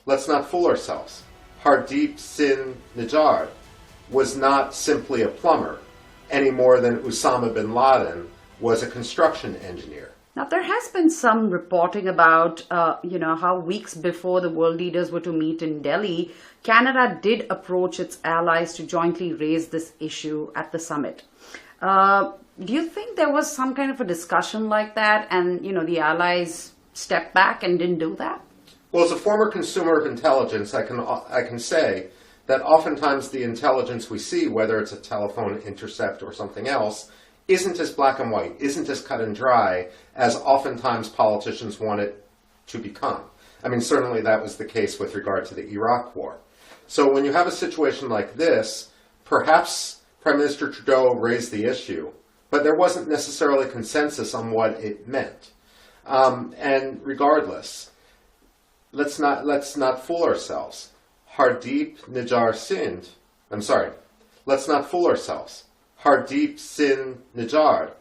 Let's not fool ourselves. Khalistani Nijjar was not simply a plumber, any more than Osama bin Laden was a construction engineer. Now, there has been some reporting about, how weeks before the world leaders were to meet in Delhi, Canada did approach its allies to jointly raise this issue at the summit. Do you think there was some kind of a discussion like that and, the allies stepped back and didn't do that? Well, as a former consumer of intelligence, I can say that oftentimes the intelligence we see, whether it's a telephone intercept or something else, isn't as black and white, isn't as cut and dry as oftentimes politicians want it to become. I mean, certainly that was the case with regard to the Iraq War. So when you have a situation like this, perhaps Prime Minister Trudeau raised the issue, but there wasn't necessarily consensus on what it meant. And regardless, let's not fool ourselves. Let's not fool ourselves. Khalistani Nijjar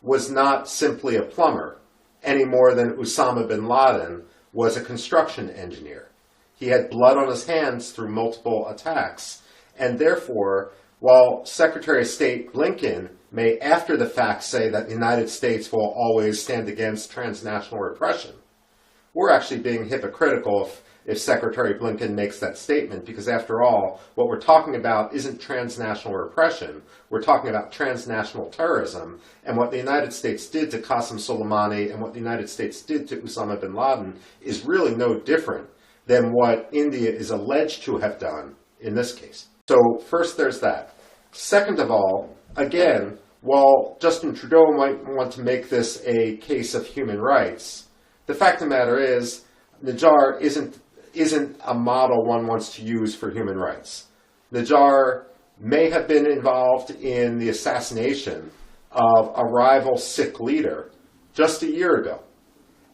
was not simply a plumber, any more than Osama bin Laden was a construction engineer. He had blood on his hands through multiple attacks, and therefore, while Secretary of State Blinken may after the fact say that the United States will always stand against transnational repression, we're actually being hypocritical if Secretary Blinken makes that statement, because after all, what we're talking about isn't transnational repression. We're talking about transnational terrorism, and what the United States did to Qasem Soleimani and what the United States did to Osama bin Laden is really no different than what India is alleged to have done in this case. So first there's that. Second of all, again, while Justin Trudeau might want to make this a case of human rights, the fact of the matter is Nijjar isn't a model one wants to use for human rights. Nijjar may have been involved in the assassination of a rival Sikh leader just a year ago.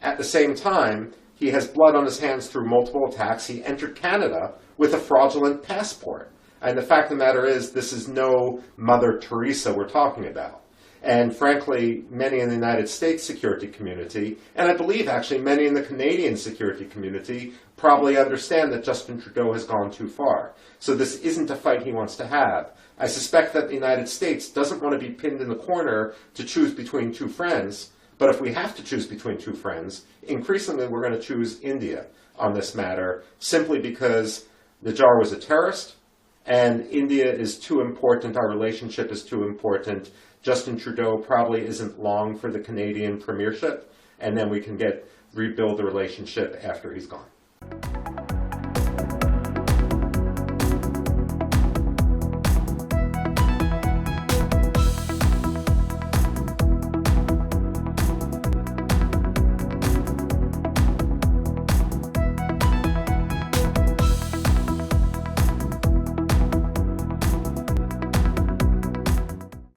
At the same time, he has blood on his hands through multiple attacks. He entered Canada with a fraudulent passport. And the fact of the matter is, this is no Mother Teresa we're talking about. And frankly, many in the United States security community, and I believe actually many in the Canadian security community, probably understand that Justin Trudeau has gone too far. So this isn't a fight he wants to have. I suspect that the United States doesn't want to be pinned in the corner to choose between two friends, but if we have to choose between two friends, increasingly we're going to choose India on this matter, simply because Nijjar was a terrorist, and India is too important, our relationship is too important. Justin Trudeau probably isn't long for the Canadian premiership, and then we can rebuild the relationship after he's gone.